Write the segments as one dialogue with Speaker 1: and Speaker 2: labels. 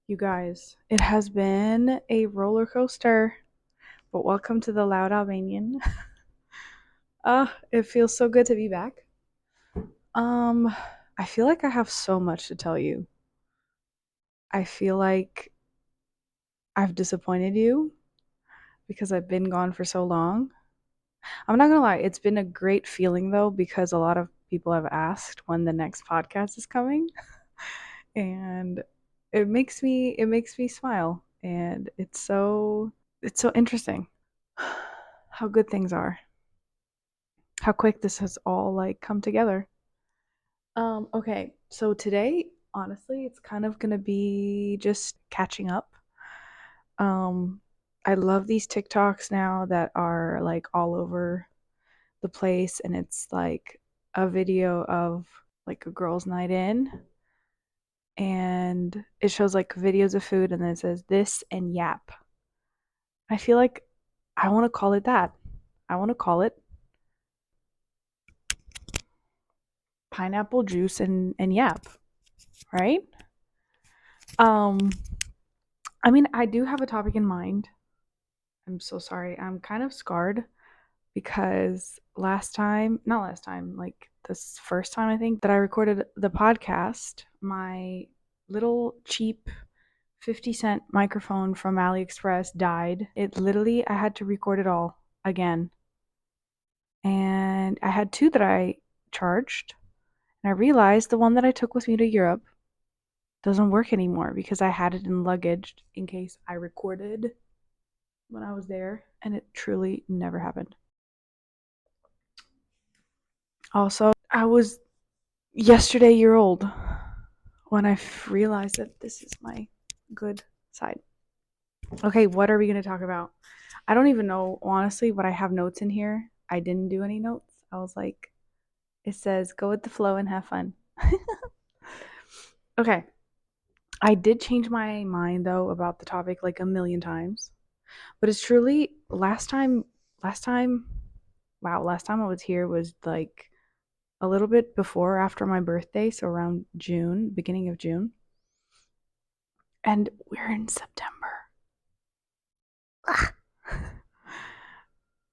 Speaker 1: You guys, it has been a roller coaster, but welcome to the Loud Albanian. It feels so good to be back. Um, I feel like I have so much to tell you. I feel like I've disappointed you because I've been gone for so long. I'm not gonna lie, it's been a great feeling though because a lot of people have asked when the next podcast is coming, and it makes me smile, and it's so interesting how good things are. How quick this has all like come together. Okay, so today, honestly, it's kind of gonna be just catching up. Um, I love these TikToks now that are like all over the place, and it's like a video of like a girls' night in, and it shows like videos of food, and then it says this and yap. I feel like I want to call it that. I want to call it pineapple juice and yap, right? Um, I mean, I do have a topic in mind. I'm so sorry. I'm kind of scarred because not last time, like this first time I think that I recorded the podcast, my little cheap 50-cent microphone from AliExpress died. I had to record it all again. And I had two that I charged. And I realized the one that I took with me to Europe doesn't work anymore because I had it in luggage in case I recorded when I was there, and it truly never happened. Also, I was yesterday year old when I realized that this is my good side. Okay, what are we going to talk about? I don't even know, honestly, what I have notes in here. I didn't do any notes. I was like, it says go with the flow and have fun. Okay, I did change my mind though about the topic like a million times. But it's truly last time, wow, last time I was here was like a little bit before or after my birthday, so around June, beginning of June. And we're in September.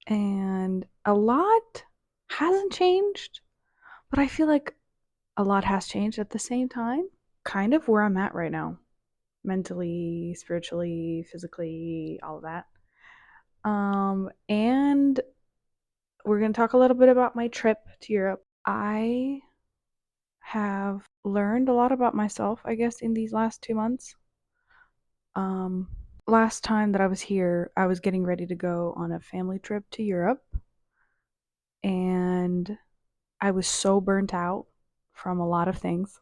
Speaker 1: And a lot hasn't changed, but I feel like a lot has changed at the same time. Kind of where I'm at right now, mentally, spiritually, physically, all of that. And we're going to talk a little bit about my trip to Europe. I have learned a lot about myself, I guess, in these last 2 months. Um, Last time that I was here, I was getting ready to go on a family trip to Europe, and I was so burnt out from a lot of things.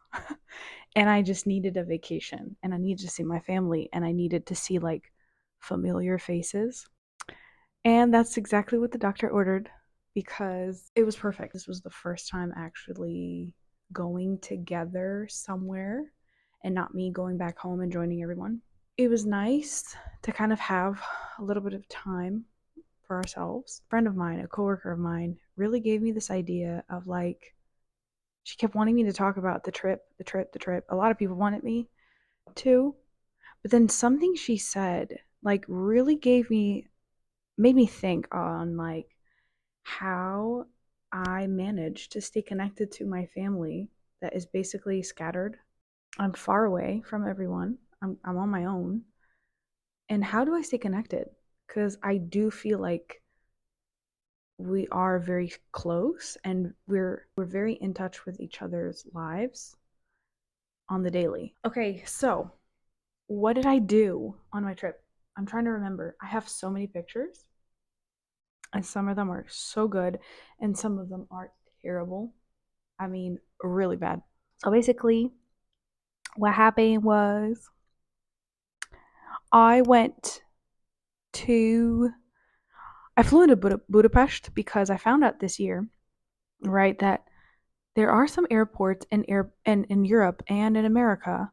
Speaker 1: And I just needed a vacation, and I needed to see my family, and I needed to see like familiar faces. And that's exactly what the doctor ordered because it was perfect. This was the first time actually going together somewhere and not me going back home and joining everyone. It was nice to kind of have a little bit of time for ourselves. A friend of mine, a coworker of mine, really gave me this idea of like, she kept wanting me to talk about the trip, the trip, the trip. A lot of people wanted me to, but then something she said like really made me think on like how I manage to stay connected to my family that is basically scattered. I'm far away from everyone. I'm on my own. And how do I stay connected? Because I do feel like we are very close and we're very in touch with each other's lives on the daily. Okay, so what did I do on my trip? I'm trying to remember. I have so many pictures, and some of them are so good, and some of them are terrible. I mean, really bad. So basically, what happened was I went to I flew into Budapest because I found out this year, right, that there are some airports in Europe and in America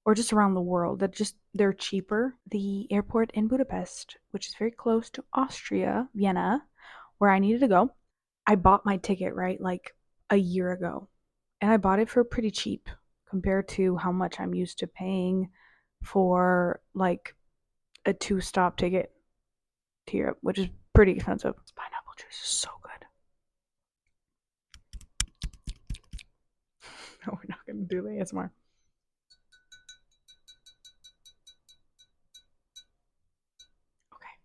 Speaker 1: or just around the world that just they're cheaper. The airport in Budapest, which is very close to Austria, Vienna, where I needed to go, I bought my ticket, right, like a year ago. And I bought it for pretty cheap compared to how much I'm used to paying for like a 2-stop ticket to Europe, which is pretty expensive. This pineapple juice is so good. No, we're not gonna do the ASMR. Okay.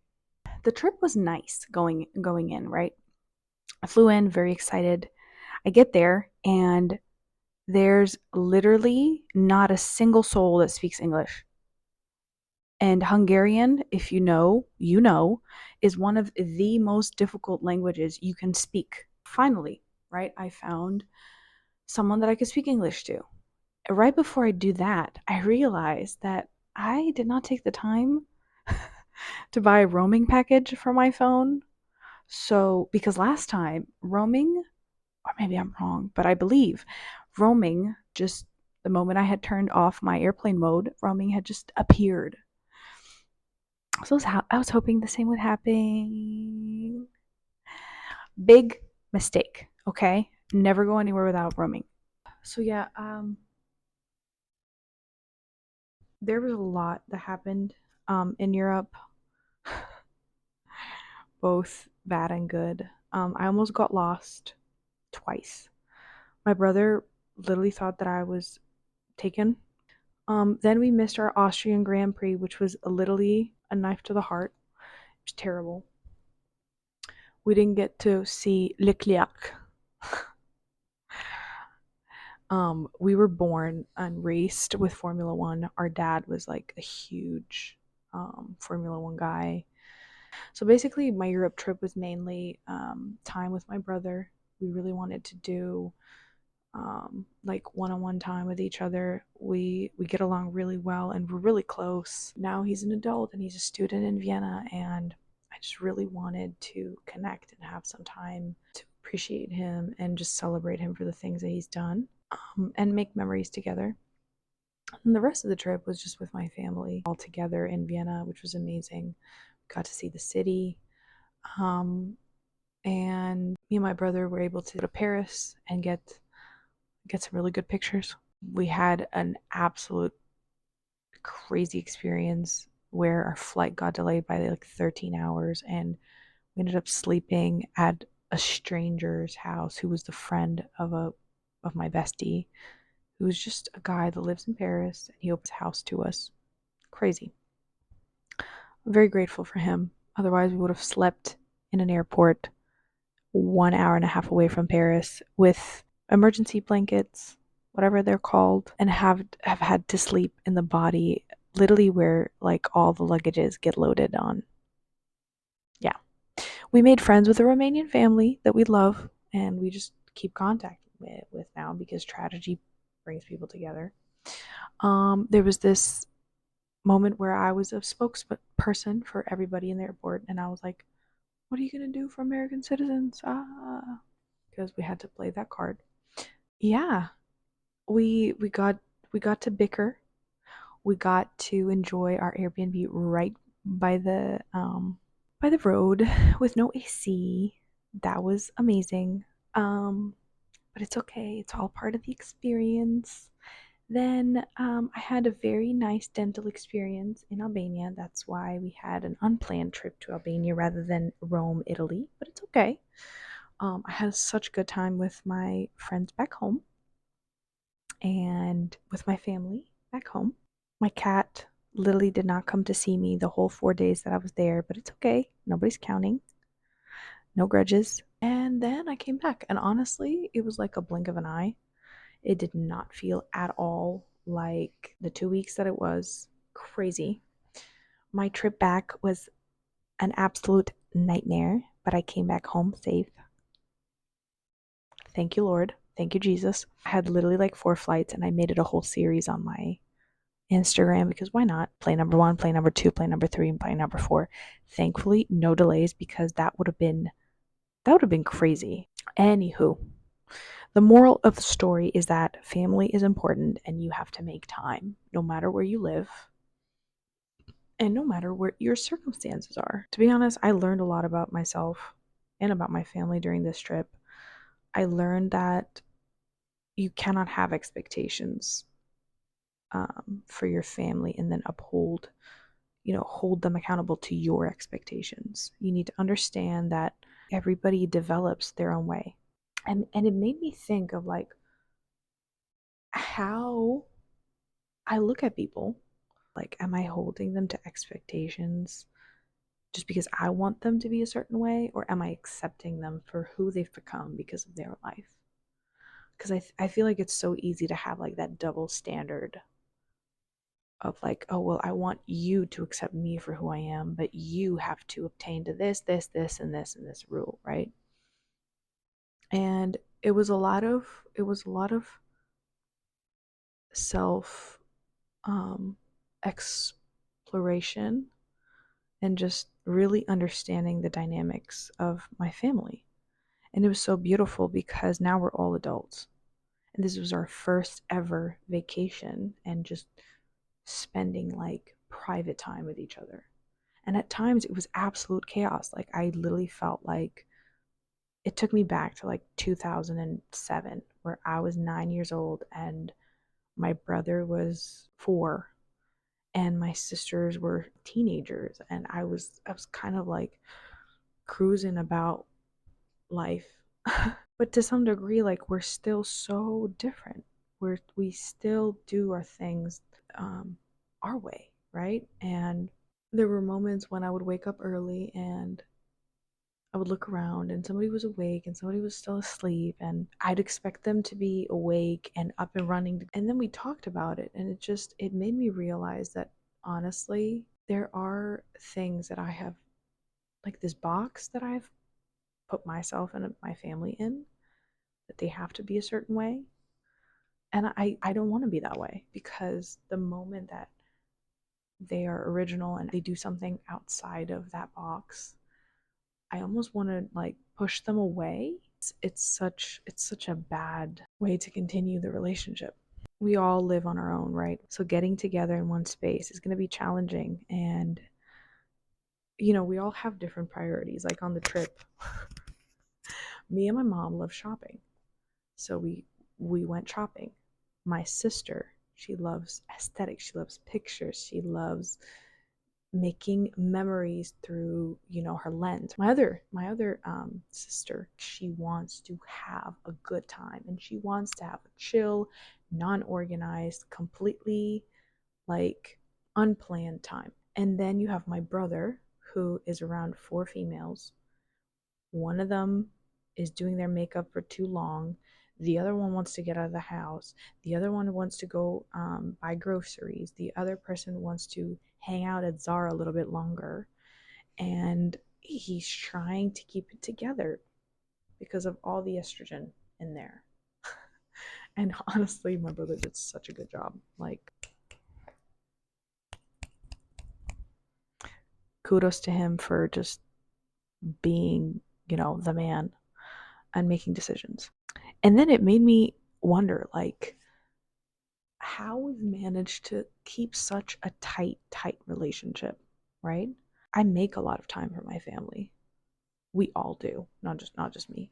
Speaker 1: The trip was nice going in, right? I flew in very excited. I get there and there's literally not a single soul that speaks English. And Hungarian, if you know, is one of the most difficult languages you can speak. Finally, right, I found someone that I could speak English to. Right before I do that, I realized that I did not take the time to buy a roaming package for my phone. So, because last time roaming, or maybe I'm wrong, but I believe roaming, just the moment I had turned off my airplane mode, roaming had just appeared. So I was hoping the same would happen. Big mistake, okay? Never go anywhere without roaming. So yeah, there was a lot that happened in Europe, both bad and good. I almost got lost twice. My brother literally thought that I was taken. Then we missed our Austrian Grand Prix, which was literally a knife to the heart. It was terrible. We didn't get to see Leclerc. We were born and raised with Formula One. Our dad was like a huge Formula One guy. So basically, my Europe trip was mainly time with my brother. We really wanted to do like one-on-one time with each other. We get along really well and we're really close. Now he's an adult and he's a student in Vienna, and I just really wanted to connect and have some time to appreciate him and just celebrate him for the things that he's done, and make memories together. And the rest of the trip was just with my family all together in Vienna, which was amazing. Got to see the city. And me and my brother were able to go to Paris and get some really good pictures. We had an absolute crazy experience where our flight got delayed by like 13 hours, and we ended up sleeping at a stranger's house who was the friend of my bestie, who was just a guy that lives in Paris, and he opened his house to us. Crazy. I'm very grateful for him. Otherwise, we would have slept in an airport 1 hour and a half away from Paris with emergency blankets, whatever they're called, and have had to sleep in the body, literally where like all the luggages get loaded on. Yeah. We made friends with a Romanian family that we love and we just keep contact with now because tragedy brings people together. There was this moment where I was a spokesperson for everybody in the airport, and I was like, what are you going to do for American citizens? Because we had to play that card. Yeah, we got to bicker. We got to enjoy our Airbnb right by the road with no AC. That was amazing. But it's okay. It's all part of the experience. Then I had a very nice dental experience in Albania. That's why we had an unplanned trip to Albania rather than Rome, Italy. But it's okay. I had such a good time with my friends back home and with my family back home. My cat literally did not come to see me the whole 4 days that I was there, but it's okay. Nobody's counting. No grudges. And then I came back, and honestly, it was like a blink of an eye. It did not feel at all like the 2 weeks that it was. Crazy. My trip back was an absolute nightmare, but I came back home safe. Thank you, Lord. Thank you, Jesus. I had literally like 4 flights, and I made it a whole series on my Instagram because why not? Play number 1, play number 2, play number 3, and play number 4. Thankfully, no delays because that would have been crazy. Anywho, the moral of the story is that family is important and you have to make time, no matter where you live and no matter what your circumstances are. To be honest, I learned a lot about myself and about my family during this trip. I learned that you cannot have expectations for your family, and then hold them accountable to your expectations. You need to understand that everybody develops their own way. And it made me think of like how I look at people. Like, am I holding them to expectations just because I want them to be a certain way, or am I accepting them for who they've become because of their life? Because I feel like it's so easy to have like that double standard of like, oh, well, I want you to accept me for who I am, but you have to obtain to this, and this rule, right? And it was a lot of self um exploration and just really understanding the dynamics of my family. And it was so beautiful because now we're all adults. And this was our first ever vacation and just spending like private time with each other. And at times it was absolute chaos. Like I literally felt like it took me back to like 2007, where I was 9 years old and my brother was 4 and my sisters were teenagers, and I was kind of like cruising about life. But to some degree, like we're still so different. We still do our things um, our way, right? And there were moments when I would wake up early and I would look around and somebody was awake and somebody was still asleep, and I'd expect them to be awake and up and running. And then we talked about it, and it made me realize that honestly, there are things that I have, like this box that I've put myself and my family in, that they have to be a certain way. And I don't want to be that way, because the moment that they are original and they do something outside of that box, I almost want to like push them away. It's such a bad way to continue the relationship. We all live on our own, right? So getting together in one space is going to be challenging, and we all have different priorities. Like on the trip, me and my mom love shopping. So we went shopping. My sister, she loves aesthetics, she loves pictures, she loves making memories through her lens. My other sister, she wants to have a good time, and she wants to have a chill, non-organized, completely like unplanned time. And then you have my brother, who is around 4 females. One of them is doing their makeup for too long. The other one wants to get out of the house. The other one wants to go buy groceries. The other person wants to hang out at Zara a little bit longer. And he's trying to keep it together because of all the estrogen in there. And honestly, my brother did such a good job. Like, kudos to him for just being, the man and making decisions. And then it made me wonder, like, how we've managed to keep such a tight relationship, right? I make a lot of time for my family. We all do, not just me.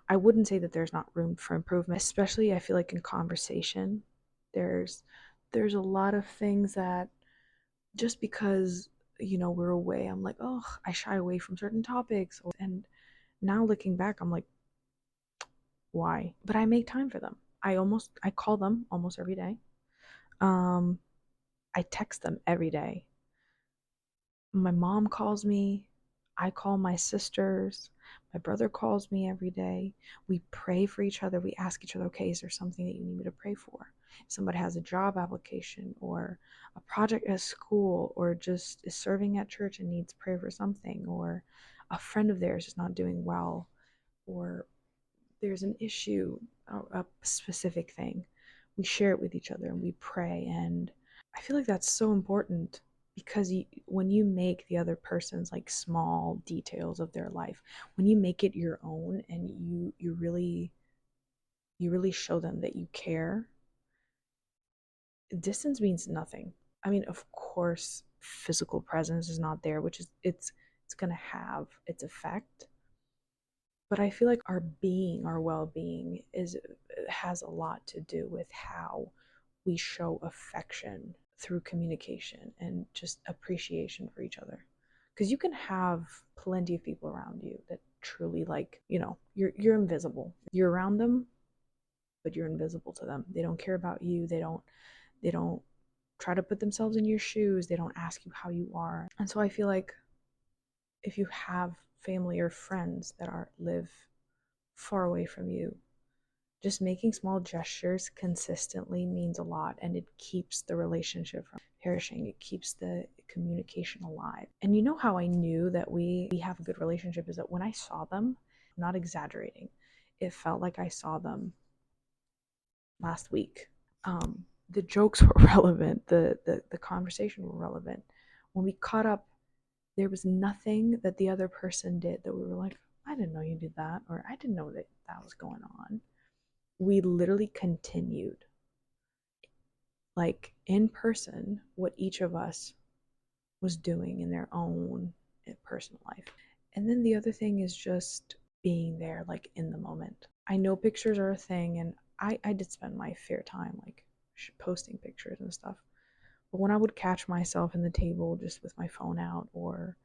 Speaker 1: I wouldn't say that there's not room for improvement, especially I feel like in conversation, there's there's a lot of things that just because we're away, I'm like, oh, I shy away from certain topics. And now looking back, I'm like, why? But I make time for them. I call them almost every day. Um, I text them every day. My mom calls me. I call my sisters. My brother calls me every day. We pray for each other. We ask each other, okay, is there something that you need me to pray for? If somebody has a job application or a project at school, or just is serving at church and needs prayer for something, or a friend of theirs is not doing well, or there's an issue, a specific thing, we share it with each other and we pray. And I feel like that's so important, because when you make the other person's like small details of their life, when you make it your own, and you really show them that you care, distance means nothing. I mean, of course, physical presence is not there, which is it's going to have its effect. But I feel like our well-being has a lot to do with how we show affection through communication and just appreciation for each other. Because you can have plenty of people around you that truly, like, you're invisible. You're around them, but you're invisible to them. They don't care about you. They don't try to put themselves in your shoes. They don't ask you how you are. And so I feel like if you have family or friends that live far away from you, just making small gestures consistently means a lot, and it keeps the relationship from perishing. It keeps the communication alive. And you know how I knew that we have a good relationship is that when I saw them, I'm not exaggerating, it felt like I saw them last week. The jokes were relevant, the conversation were relevant. When we caught up, there was nothing that the other person did that we were like, I didn't know you did that, or I didn't know that that was going on. We literally continued, like in person, what each of us was doing in their own personal life. And then the other thing is just being there, like in the moment. I know pictures are a thing, and I did spend my fair time like posting pictures and stuff. But when I would catch myself in the table just with my phone out, or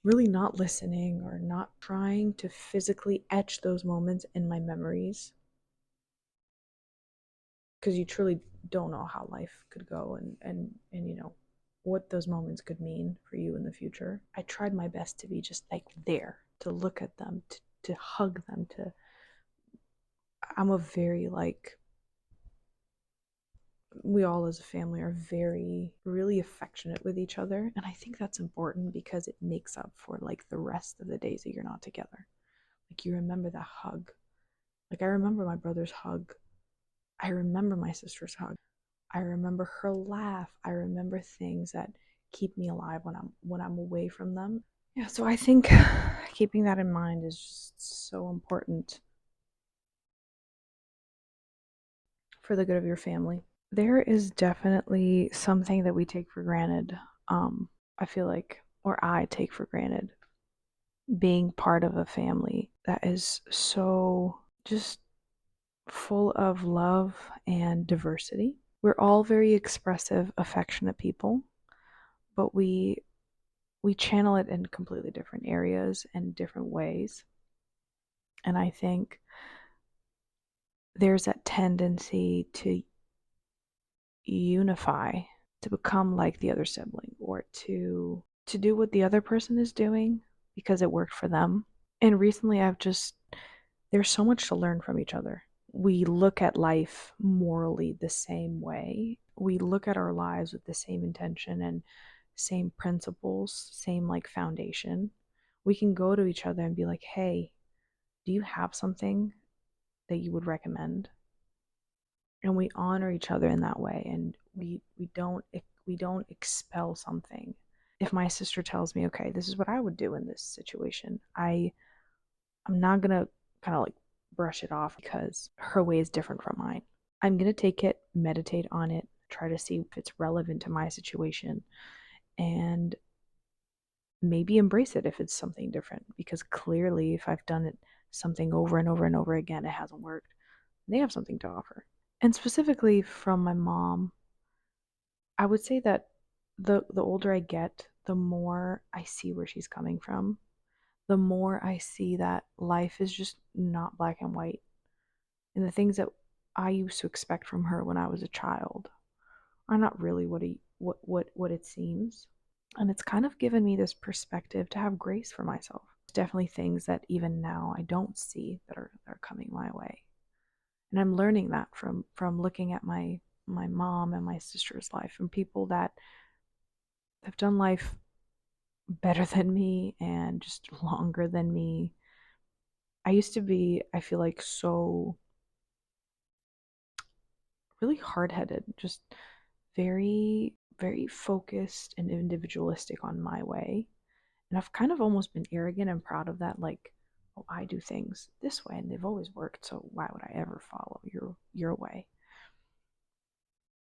Speaker 1: really not listening, or not trying to physically etch those moments in my memories, because you truly don't know how life could go, and what those moments could mean for you in the future. I tried my best to be just like there, to look at them, to hug them, I'm a very like, we all as a family are very really affectionate with each other, and I think that's important because it makes up for like the rest of the days that you're not together. Like, you remember that hug. Like, I remember my brother's hug. I remember my sister's hug. I remember her laugh. I remember things that keep me alive when I'm away from them. Yeah, so I think keeping that in mind is just so important for the good of your family. There is definitely something that we take for granted. I feel like, or I take for granted, being part of a family that is so just full of love and diversity. We're all very expressive, affectionate people, but we channel it in completely different areas and different ways. And I think there's that tendency to unify, to become like the other sibling, or to do what the other person is doing because it worked for them. And recently there's so much to learn from each other. We look at life morally the same way. We look at our lives with the same intention and same principles, same like foundation. We can go to each other and be like, hey, do you have something that you would recommend? And we honor each other in that way, and we don't expel something. If my sister tells me, okay, this is what I would do in this situation, I'm not gonna kind of like brush it off because her way is different from mine. I'm gonna take it, meditate on it, try to see if it's relevant to my situation, and maybe embrace it if it's something different, because clearly if I've done it something over and over and over again, it hasn't worked. They have something to offer. And specifically from my mom, I would say that the older I get, the more I see where she's coming from. The more I see that life is just not black and white. And the things that I used to expect from her when I was a child are not really what it seems. And it's kind of given me this perspective to have grace for myself. There's definitely things that even now I don't see that are coming my way. And I'm learning that from looking at my mom and my sister's life, and people that have done life better than me and just longer than me. I used to be, I feel like, so really hard-headed, just very, very focused and individualistic on my way. And I've kind of almost been arrogant and proud of that, like, oh, I do things this way and they've always worked, so why would I ever follow your way?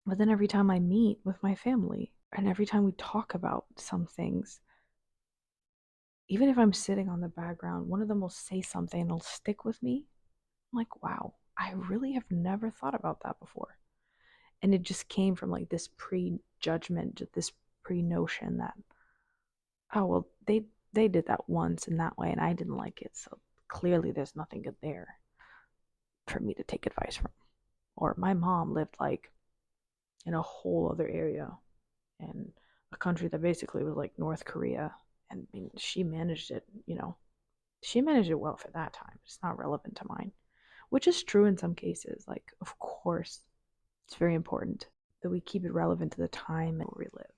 Speaker 1: But then every time I meet with my family and every time we talk about some things, even if I'm sitting on the background, one of them will say something and it'll stick with me. I'm like, wow, I really have never thought about that before. And it just came from like this prejudgment, this pre-notion that, oh well, they did that once in that way and I didn't like it, so clearly there's nothing good there for me to take advice from. Or my mom lived like in a whole other area in a country that basically was like North Korea, and I mean, she managed it, she managed it well for that time. It's not relevant to mine, which is true in some cases. Like, of course, it's very important that we keep it relevant to the time and where we live.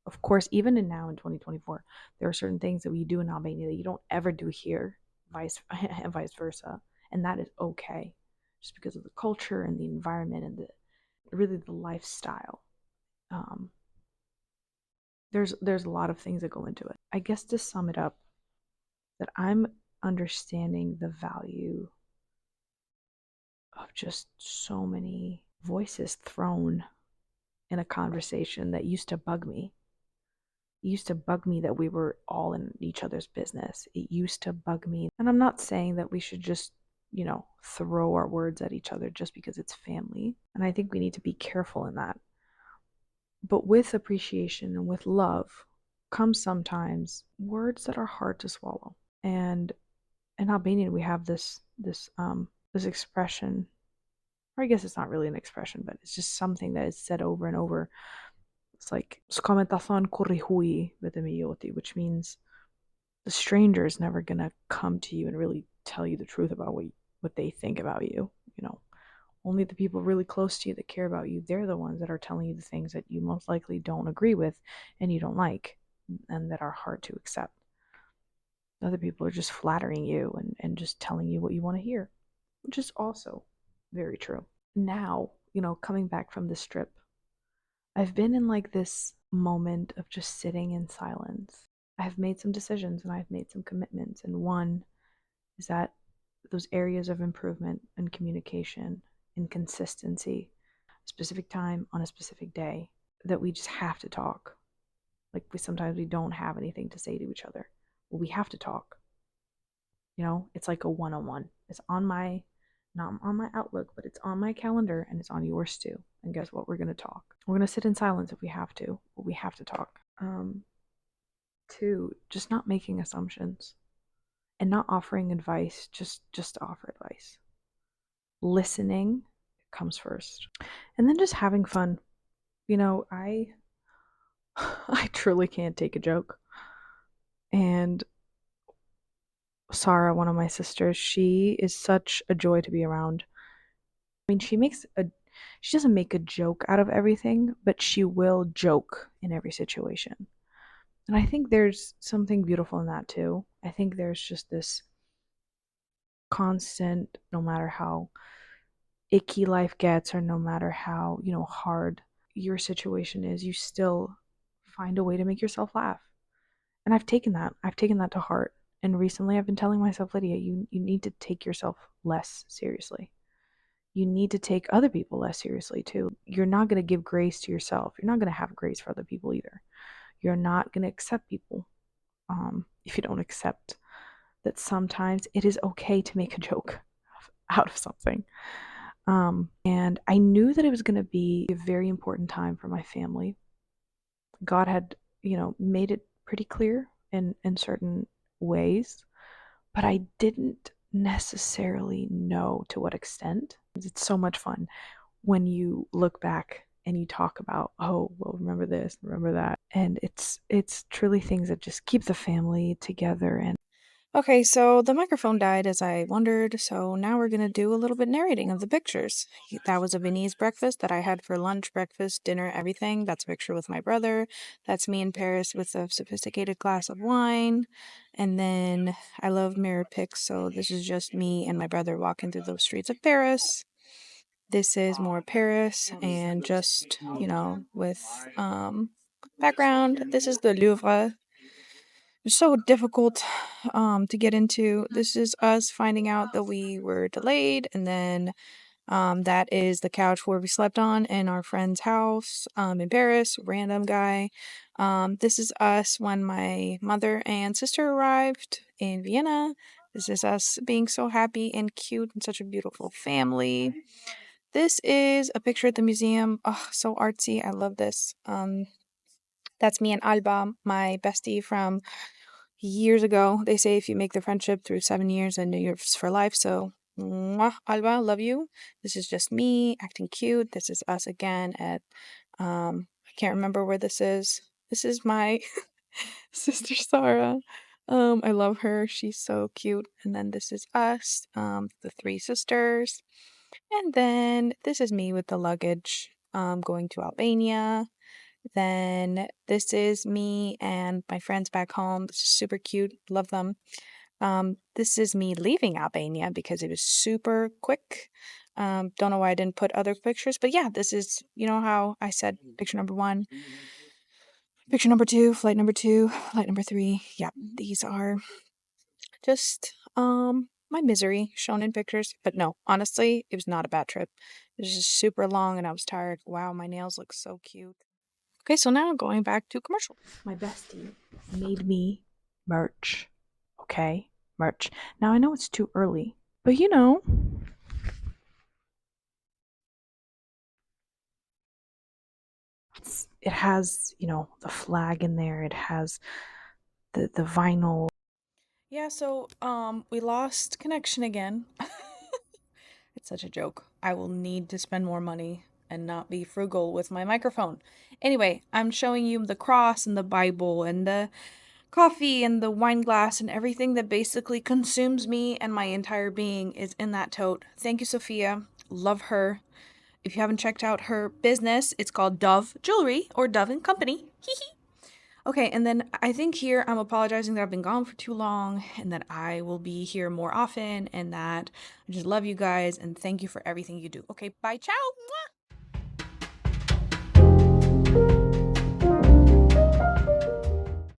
Speaker 1: Of course, even in now in 2024, there are certain things that we do in Albania that you don't ever do here, and vice versa, and that is okay, just because of the culture and the environment and the lifestyle. Um, there's a lot of things that go into it. I guess to sum it up, that I'm understanding the value of just so many voices thrown in a conversation that used to bug me. It used to bug me that we were all in each other's business. It used to bug me. And I'm not saying that we should just, throw our words at each other just because it's family. And I think we need to be careful in that. But with appreciation and with love comes sometimes words that are hard to swallow. And in Albanian we have this expression, or I guess it's not really an expression, but it's just something that is said over and over. It's like "Skomentathon kurihui vetemiyoti," which means the stranger is never gonna come to you and really tell you the truth about what they think about you. Only the people really close to you that care about you, they're the ones that are telling you the things that you most likely don't agree with and you don't like and that are hard to accept. Other people are just flattering you and just telling you what you want to hear, which is also very true. Now, coming back from this trip, I've been in like this moment of just sitting in silence. I've made some decisions and I've made some commitments. And one is that those areas of improvement and communication and consistency, a specific time on a specific day, that we just have to talk. Like sometimes we don't have anything to say to each other. Well, we have to talk. It's like a one-on-one. It's on my, not on my Outlook, but it's on my calendar and it's on yours too. And guess what? We're going to talk. We're going to sit in silence if we have to, but we have to talk. Two, just not making assumptions and not offering advice, just to offer advice. Listening comes first. And then just having fun. I I truly can't take a joke. And Sarah, one of my sisters, she is such a joy to be around. I mean, she doesn't make a joke out of everything, but she will joke in every situation. And I think there's something beautiful in that too. I think there's just this constant, no matter how icky life gets or no matter how, hard your situation is, you still find a way to make yourself laugh. And I've taken that. I've taken that to heart. And recently I've been telling myself, Lydia, you need to take yourself less seriously. You need to take other people less seriously too. You're not going to give grace to yourself. You're not going to have grace for other people either. You're not going to accept people if you don't accept that sometimes it is okay to make a joke out of something. And I knew that it was going to be a very important time for my family. God had, made it pretty clear in certain ways, but I didn't necessarily know to what extent. It's so much fun when you look back and you talk about, oh, well, remember this, remember that. And it's truly things that just keep the family together. And
Speaker 2: Okay, so the microphone died as I wondered, so now we're going to do a little bit narrating of the pictures. That was a Viennese breakfast that I had for lunch, breakfast, dinner, everything. That's a picture with my brother. That's me in Paris with a sophisticated glass of wine. And then I love mirror pics, so this is just me and my brother walking through the streets of Paris. This is more Paris and just, with background. This is the Louvre. It's so difficult to get into. This is us finding out that we were delayed, and then that is the couch where we slept on in our friend's house in Paris, random guy. This is us when my mother and sister arrived in Vienna. This is us being so happy and cute and such a beautiful family. This is a picture at the museum. Oh, so artsy. I love this. That's me and Alba, my bestie from years ago. They say if you make the friendship through 7 years, then yours for life. So, mwah, Alba, love you. This is just me acting cute. This is us again at, I can't remember where this is. This is my sister Sarah. I love her. She's so cute. And then this is us, the three sisters. And then this is me with the luggage, going to Albania. Then this is me and my friends back home. This is super cute. Love them. This is me leaving Albania because it was super quick. Don't know why I didn't put other pictures, but yeah, this is, you know how I said picture number one, picture number two, flight number three. Yeah, these are just my misery shown in pictures. But no, honestly, it was not a bad trip. It was just super long and I was tired. Wow, my nails look so cute. Okay, so now going back to commercial.
Speaker 1: My bestie made me merch. Okay? Merch. Now I know it's too early, but it has, the flag in there. It has the vinyl.
Speaker 2: Yeah, so we lost connection again. It's such a joke. I will need to spend more money and not be frugal with my microphone. Anyway, I'm showing you the cross and the Bible and the coffee and the wine glass and everything that basically consumes me and my entire being is in that tote. Thank you, Sophia. Love her. If you haven't checked out her business, it's called Dove Jewelry or Dove and Company. Hee hee. Okay, and then I think here I'm apologizing that I've been gone for too long and that I will be here more often and that I just love you guys and thank you for everything you do. Okay, bye, ciao. Mwah!